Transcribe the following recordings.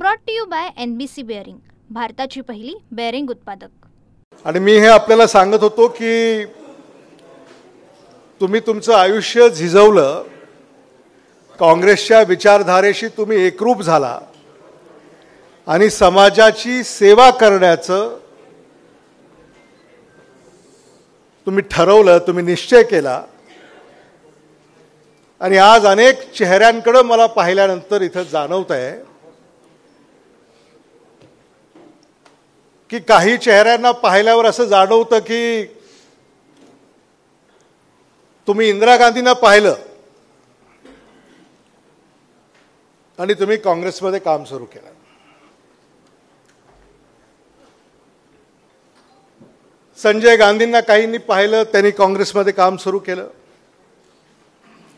Brought to you by NBC bearing, भारताची पहिली bearing उत्पादक। आणि मी हे आपल्याला सांगत होतो की तुम्ही तुमचं आयुष्य झिजवलं, काँग्रेसच्या विचारधारेशी तुम्ही एकरूप झाला आणि समाजाची सेवा करण्याचं तुम्ही ठरवलं, तुम्ही निश्चय केला। आणि आज अनेक चेहऱ्यांकडे मला पाहिल्यानंतर इथं जाणवत आहे की काही चेहऱ्यांना पाहिल्यावर असं जाणवतं की तुम्ही इंदिरा गांधींना पाहिलं आणि तुम्ही काँग्रेसमध्ये काम सुरू केलं। संजय गांधींना काहींनी पाहिलं, त्यांनी काँग्रेसमध्ये काम सुरू केलं।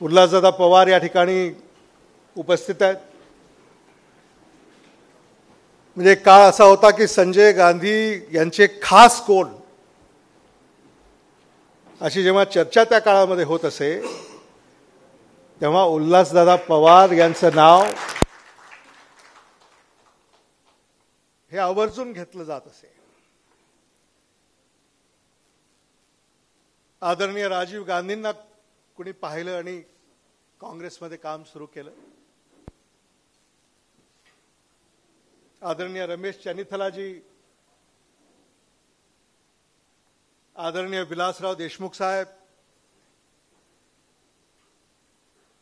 उल्हासदादा पवार या ठिकाणी उपस्थित आहेत। म्हणजे काळ असा होता की संजय गांधी यांचे खास कोण अशी जेव्हा चर्चा त्या काळामध्ये होत असे, तेव्हा उल्हासदादा पवार यांचं नाव हे आवर्जून घेतलं जात असे। आदरणीय राजीव गांधींना कुणी पाहिलं आणि काँग्रेसमध्ये काम सुरू केलं। आदरणीय रमेश चन्नीथलाजी, आदरणीय विलासराव देशमुख साहेब,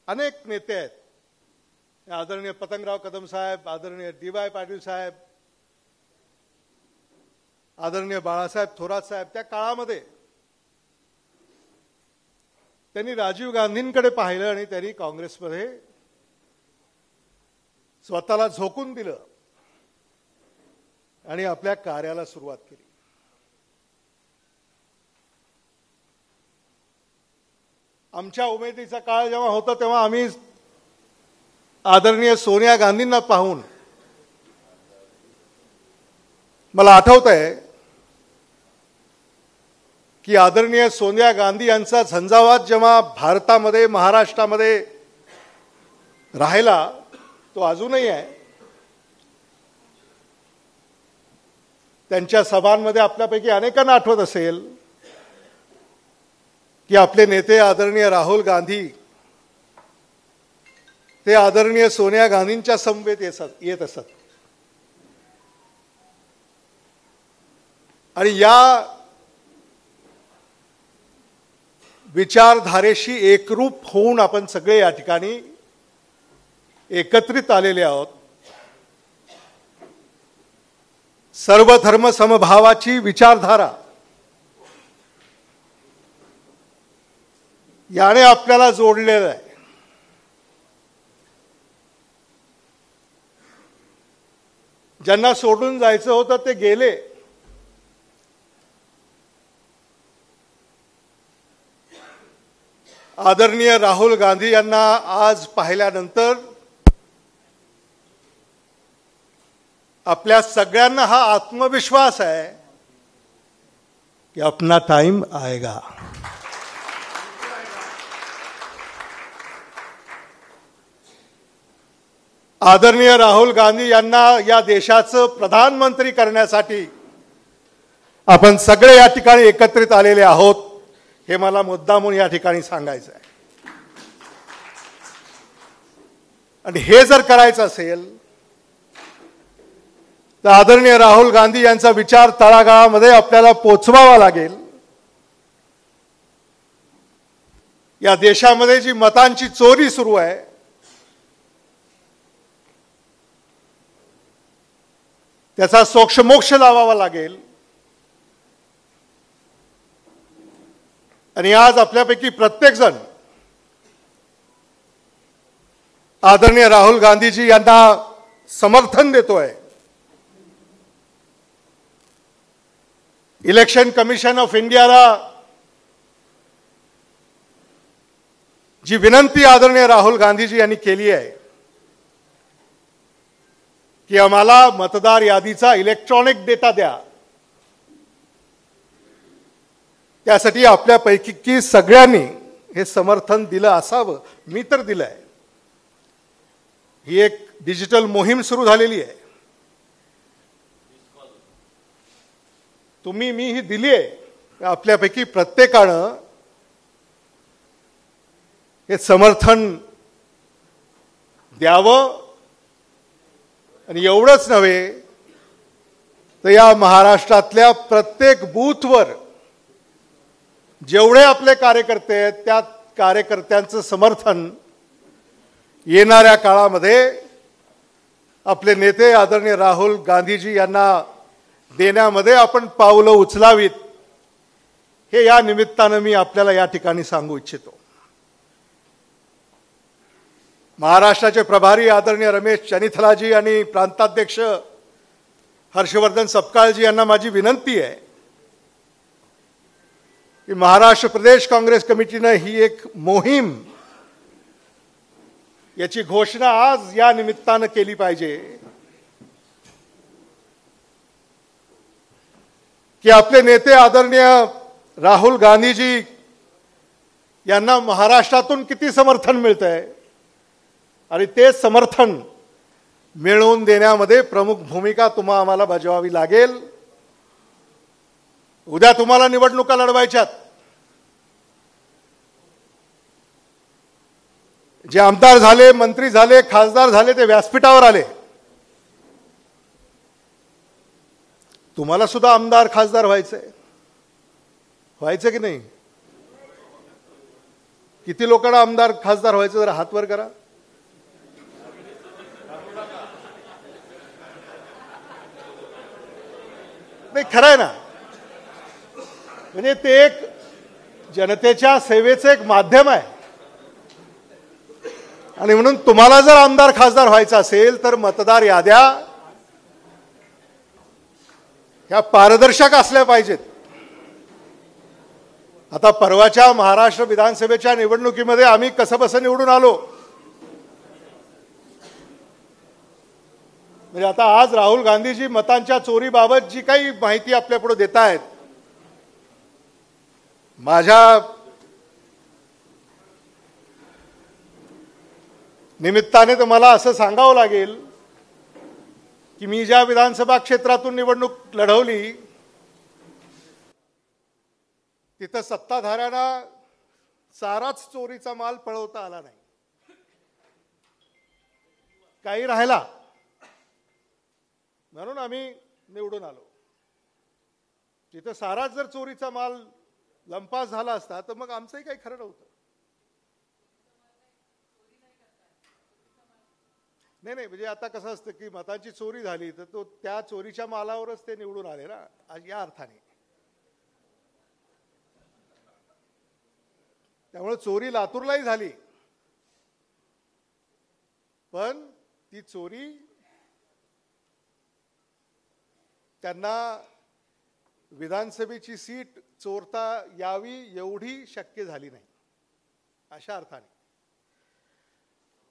अनेक नेते आहेत। आदरणीय पतंगराव कदम साहेब, आदरणीय DY पाटील साहेब, आदरणीय बाळासाहेब थोरात साहेब, त्या काळामध्ये त्यांनी राजीव गांधींकडे पाहिलं आणि त्यांनी काँग्रेसमध्ये स्वतःला झोकून दिलं आणि आपल्या कार्याला सुरुवात केली। आमच्या उमेदीचा काळ जेव्हा होता तेव्हा आम्ही आदरणीय सोनिया गांधींना पाहून, मला आठवतंय की आदरणीय सोनिया गांधी यांचा झंझावात जेव्हा भारतामध्ये, महाराष्ट्रामध्ये राहिला, तो अजूनही आहे। त्यांच्या सभांमध्ये आपल्यापैकी अनेकांना आठवत असेल की आपले नेते आदरणीय राहुल गांधी ते आदरणीय सोनिया गांधींच्या समवेत येत असत। आणि या विचारधारेशी एकरूप होऊन आपण सगळे या ठिकाणी एकत्रित आलेले आहोत। सर्व धर्म समभावाची विचारधारा याने आपल्याला जोडलेलं आहे। ज्यांना सोडून जायचं होतं ते गेले, आदरणीय राहुल गांधी यांना आज पाहिल्यानंतर आपल्या सगळ्यांना हा आत्मविश्वास आहे की अपना टाइम आएगा। आदरणीय राहुल गांधी यांना या देशाचं प्रधानमंत्री करण्यासाठी आपण सगळे या ठिकाणी एकत्रित आलेले आहोत, हे मला मुद्दामून या ठिकाणी सांगायचं आहे। आणि हे जर करायचं असेल तर आदरणीय राहुल गांधी यांचा विचार तळागाळामध्ये आपल्याला पोचवावा लागेल। या देशामध्ये जी मतांची चोरी सुरू आहे, त्याचा सोक्षमोक्ष लावावा लागेल। आणि आज आपल्यापैकी प्रत्येक जण आदरणीय राहुल गांधीजी यांना समर्थन देतोय। इलेक्शन कमिशन ऑफ इंडियाला जी विनंती आदरणीय राहुल गांधीजी यांनी केली आहे की आम्हाला मतदार यादीचा इलेक्ट्रॉनिक डेटा द्या, त्यासाठी आपल्यापैकी सगळ्यांनी हे समर्थन दिलं असावं। मी तर दिलंय। ही एक डिजिटल मोहीम सुरू झालेली आहे। तुम्ही मी ही दिली आहे, आपल्यापैकी प्रत्येकानं हे समर्थन द्यावं. आणि एवढंच नव्हे तर या महाराष्ट्रातल्या प्रत्येक बूथवर जेवढे आपले कार्यकर्ते आहेत त्या कार्यकर्त्यांचं समर्थन येणाऱ्या काळामध्ये आपले नेते आदरणीय राहुल गांधीजी यांना देण्यामध्ये आपण पावलं उचलावीत, हे या निमित्तानं मी आपल्याला या ठिकाणी सांगू इच्छितो. महाराष्ट्राचे प्रभारी आदरणीय रमेश चनिथलाजी आणि प्रांताध्यक्ष हर्षवर्धन सपकाळजी यांना माझी विनंती आहे की महाराष्ट्र प्रदेश काँग्रेस कमिटीनं ही एक मोहीम याची घोषणा आज या निमित्तानं केली पाहिजे की आपले नेते आदरणीय राहुल गांधीजी यांना महाराष्ट्रातून किती समर्थन मिळतंय आणि ते समर्थन मिळवून देण्यामध्ये प्रमुख भूमिका आम्हाला बजावावी लागेल. उद्या तुम्हाला निवडणुका लढवायच्यात. जे आमदार झाले, मंत्री झाले, खासदार झाले ते व्यासपीठावर आले. तुम्हाला सुद्धा आमदार खासदार व्हायचं की नाही? किती लोकांना आमदार खासदार व्हायचं जरा हात वर करा. नाही, खरं आहे ना. म्हणजे ते एक जनतेच्या सेवेचं एक माध्यम आहे. आणि म्हणून तुम्हाला जर आमदार खासदार व्हायचं असेल तर मतदार याद्या ह्या पारदर्शक असल्या पाहिजेत. आता परवाच्या महाराष्ट्र विधानसभेच्या निवडणुकीमध्ये आम्ही कसंबसं निवडून आलो. म्हणजे आता आज राहुल गांधीजी मतांच्या चोरीबाबत जी काही माहिती आपल्यापुढे देत आहेत, माझ्या निमित्ताने तर मला असं सांगावं लागेल की मी ज्या विधानसभा क्षेत्रातून निवडणूक लढवली तिथं सत्ताधाऱ्यांना साराच चोरीचा माल पळवता आला नाही. काही राहिला म्हणून आम्ही निवडून आलो. तिथं साराच जर चोरीचा माल लंपास झाला असता तर मग आमचंही काही खरं नव्हतं. नाही, म्हणजे आता कसं असतं की मतांची चोरी झाली तर तो त्या चोरीच्या मालावरच ते निवडून आले ना, या अर्थाने. त्यामुळे चोरी लातूरलाही झाली, पण ती चोरी त्यांना विधानसभेची सीट चोरता यावी एवढी शक्य झाली नाही, अशा अर्थाने.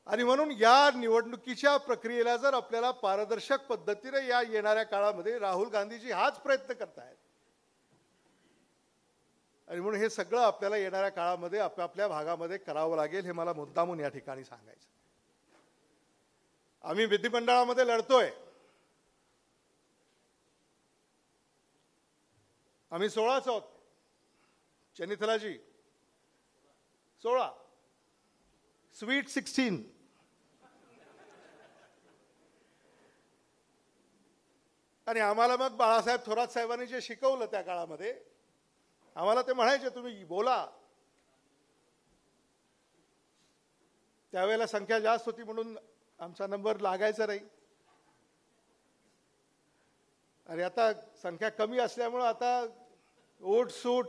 आणि म्हणून या निवडणुकीच्या प्रक्रियेला जर आपल्याला पारदर्शक पद्धतीने या येणाऱ्या काळामध्ये राहुल गांधीजी हाच प्रयत्न करतायत. आणि म्हणून हे सगळं आपल्याला येणाऱ्या काळामध्ये आपापल्या भागामध्ये करावं लागेल, हे मला मुद्दामून या ठिकाणी सांगायचं. आम्ही विधिमंडळामध्ये लढतोय. आम्ही 16च आहोत. चनिथलाजी 16, स्वीट 16. आणि आम्हाला मग बाळासाहेब थोरात साहेबांनी जे शिकवलं त्या काळामध्ये, आम्हाला ते म्हणायचे तुम्ही बोला. त्यावेळेला संख्या जास्त होती म्हणून आमचा नंबर लागायचा नाही. आणि आता संख्या कमी असल्यामुळं आता ओट सूट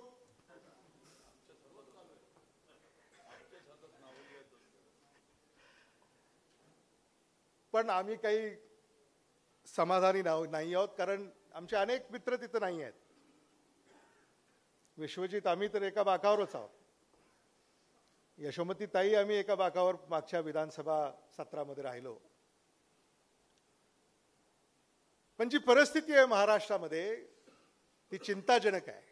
पण आम्ही काही समाधानी नाही आहोत, कारण आमचे अनेक मित्र तिथं नाही आहेत. विश्वजित आम्ही तर एका बाकावरच आहोत. यशोमती ताई आम्ही एका बाकावर मागच्या विधानसभा सत्रामध्ये राहिलो. पण जी परिस्थिती आहे महाराष्ट्रामध्ये ती चिंताजनक आहे.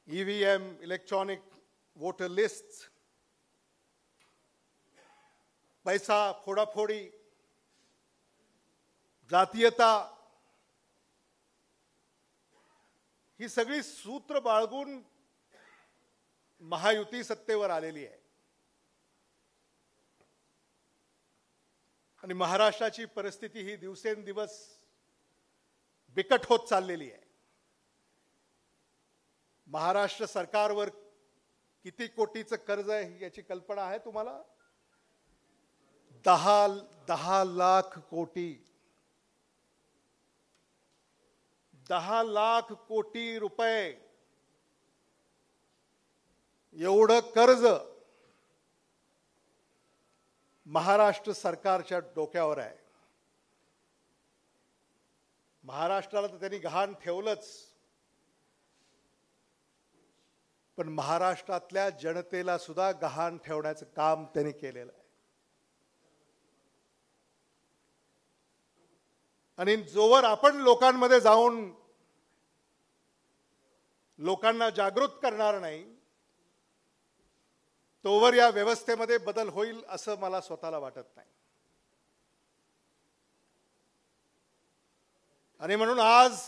ईव्हीएम, इलेक्ट्रॉनिक वोटर लिस्ट, पैसा फोडाफोडी, जातीयता, ही सगळी सूत्र बाळगून महायुती सत्तेवर आलेली आहे आणि महाराष्ट्राची परिस्थिती ही दिवसेंदिवस बिकट होत चाललेली आहे. महाराष्ट्र सरकारवर किती कोटीचं कर्ज आहे याची कल्पना आहे तुम्हाला? 10 लाख कोटी. 10 लाख कोटी रुपये एवढं कर्ज महाराष्ट्र सरकारच्या डोक्यावर आहे. महाराष्ट्राला तर त्यांनी गहाण ठेवलंच, पण महाराष्ट्रातल्या जनतेला सुद्धा गहाण ठेवण्याचं काम त्यांनी केलेलं आहे. आणि जोवर आपण लोकांमध्ये जाऊन लोकांना जागृत करणार नाही तोवर या व्यवस्थेमध्ये बदल होईल असं मला स्वतःला वाटत नाही. आणि म्हणून आज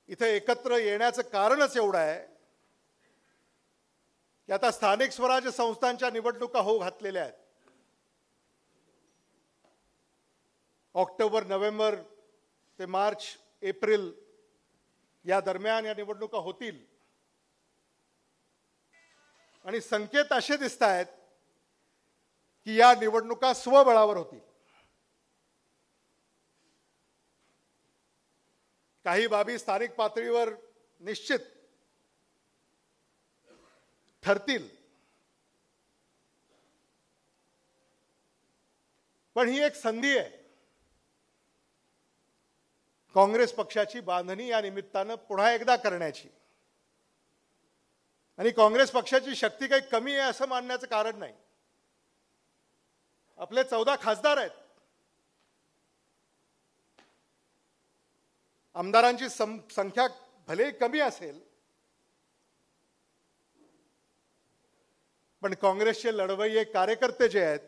इथे एकत्र येण्याचं कारणच एवढं आहे की आता स्थानिक स्वराज्य संस्थांच्या निवडणुका होऊ घातलेल्या आहेत. ऑक्टोबर, नोव्हेंबर ते मार्च, एप्रिल या दरम्यान या निवडणुका होतील आणि संकेत असे दिसत आहेत की या निवडणुका स्वबळावर होतील. काही बाबी स्थानिक पातळीवर निश्चित ठरतील, पण ही एक संधी आहे काँग्रेस पक्षाची बांधणी या निमित्तानं पुन्हा एकदा करण्याची. आणि काँग्रेस पक्षाची शक्ती काही कमी आहे असं मानण्याचं कारण नाही. आपले 14 खासदार आहेत. आमदारांची संख्या भले कमी असेल, पण काँग्रेसचे लढवय्ये कार्यकर्ते जे आहेत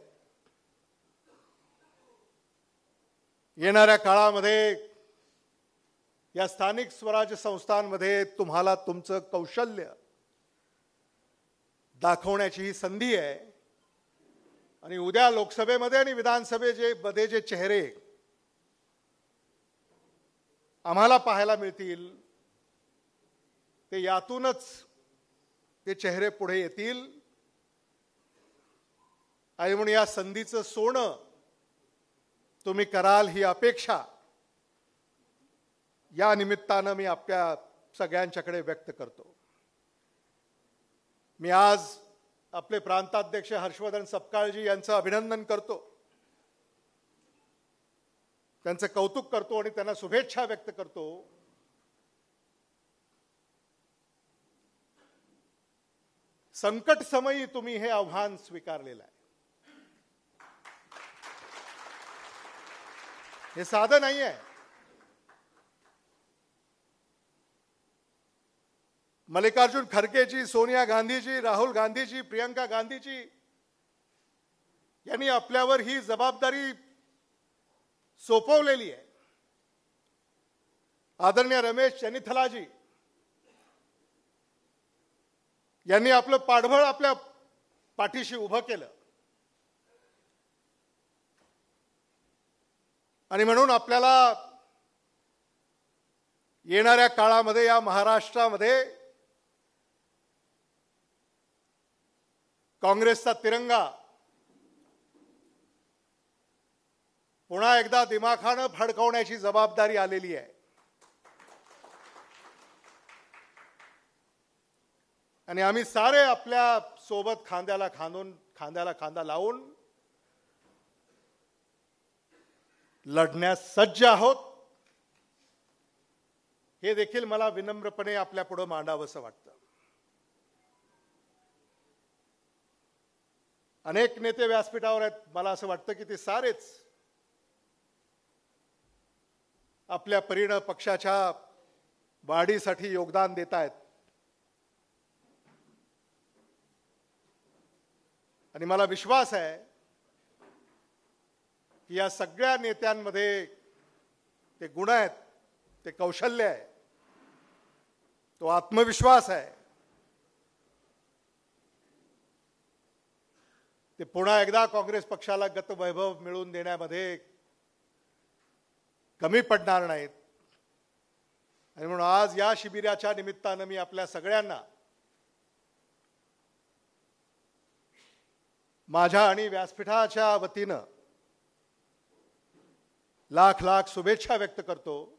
येणाऱ्या काळामध्ये या स्थानिक स्वराज्य संस्थांमध्ये तुम्हाला तुमचं कौशल्य दाखवण्याची ही संधी आहे. आणि उद्या लोकसभेमध्ये आणि विधानसभेमध्ये जे चेहरे आम्हाला पाहायला मिळतील ते यातूनच ते चेहरे पुढे येतील. आणि म्हणून या संधीचं सोनं तुम्ही कराल ही अपेक्षा या निमित्तानं मी आपल्या सगळ्यांच्याकडे व्यक्त करतो. मी आज आपले प्रांताध्यक्ष हर्षवर्धन सपकाळजी यांचं अभिनंदन करतो, त्यांचं कौतुक करतो आणि त्यांना शुभेच्छा व्यक्त करतो. संकट समयी तुम्ही हे आव्हान स्वीकारलेलं आहे. हे साधं नाही आहे. मल्लिकार्जुन खरगेजी, सोनिया गांधीजी, राहुल गांधीजी, प्रियंका गांधीजी यांनी आपल्यावर ही जबाबदारी सोपवलेली आहे. आदरणीय रमेश चन्नीथलाजी यांनी आपलं पाठबळ आपल्या पाठीशी उभं केलं. आणि म्हणून आपल्याला येणाऱ्या काळामध्ये या महाराष्ट्रामध्ये काँग्रेसचा तिरंगा पुन्हा एकदा दिमाखानं फडकवण्याची जबाबदारी आलेली आहे. आणि आम्ही सारे आपल्या सोबत खांद्याला खांदा लावून लढण्यास सज्ज आहोत. हे देखील मला विनम्रपणे आपल्या पुढे मांडावंसं वाटतं. अनेक नेते व्यासपीठावर आहेत. मला असं वाटतं की ते सारेच आपल्या परीनं पक्षाच्या वाढीसाठी योगदान देत आहेत. आणि मला विश्वास आहे की या सगळ्या नेत्यांमध्ये ते गुण आहेत, ते कौशल्य आहे तो आत्मविश्वास आहे, ते पुन्हा एकदा काँग्रेस पक्षाला गतवैभव मिळवून देण्यामध्ये कमी पडणार नाहीत. आणि म्हणून आज या शिबिराच्या निमित्तानं मी आपल्या सगळ्यांना माझ्या आणि व्यासपीठाच्या वतीनं लाख लाख शुभेच्छा व्यक्त करतो.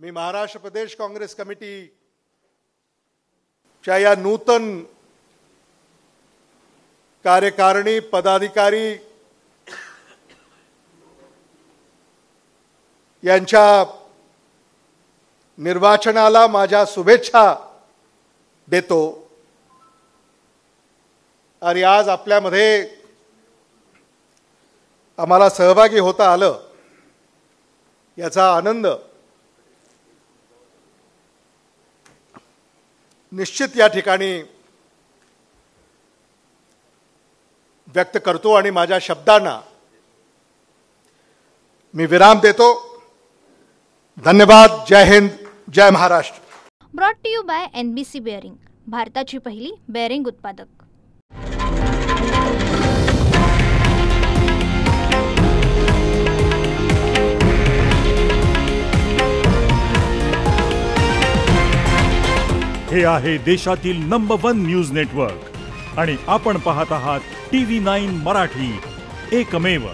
मी महाराष्ट्र प्रदेश काँग्रेस कमिटीच्या या नूतन कार्यकारिणी पदाधिकारी यांच्या निर्वाचनाला माझ्या शुभेच्छा देतो. आणि आज आपल्यामध्ये आम्हाला सहभागी होता आलं याचा आनंद निश्चित या ठिकाणी व्यक्त करतो आणि माझ्या शब्दांना मी विराम देतो. धन्यवाद. जय हिंद, जय Maharashtra. Brought to you by NBC bearing, भारताची पहिली बेअरिंग उत्पादक. हे आहे देशातील नंबर 1 न्यूज नेटवर्क आणि आपण पाहत आहात TV9 मराठी, एकमेव.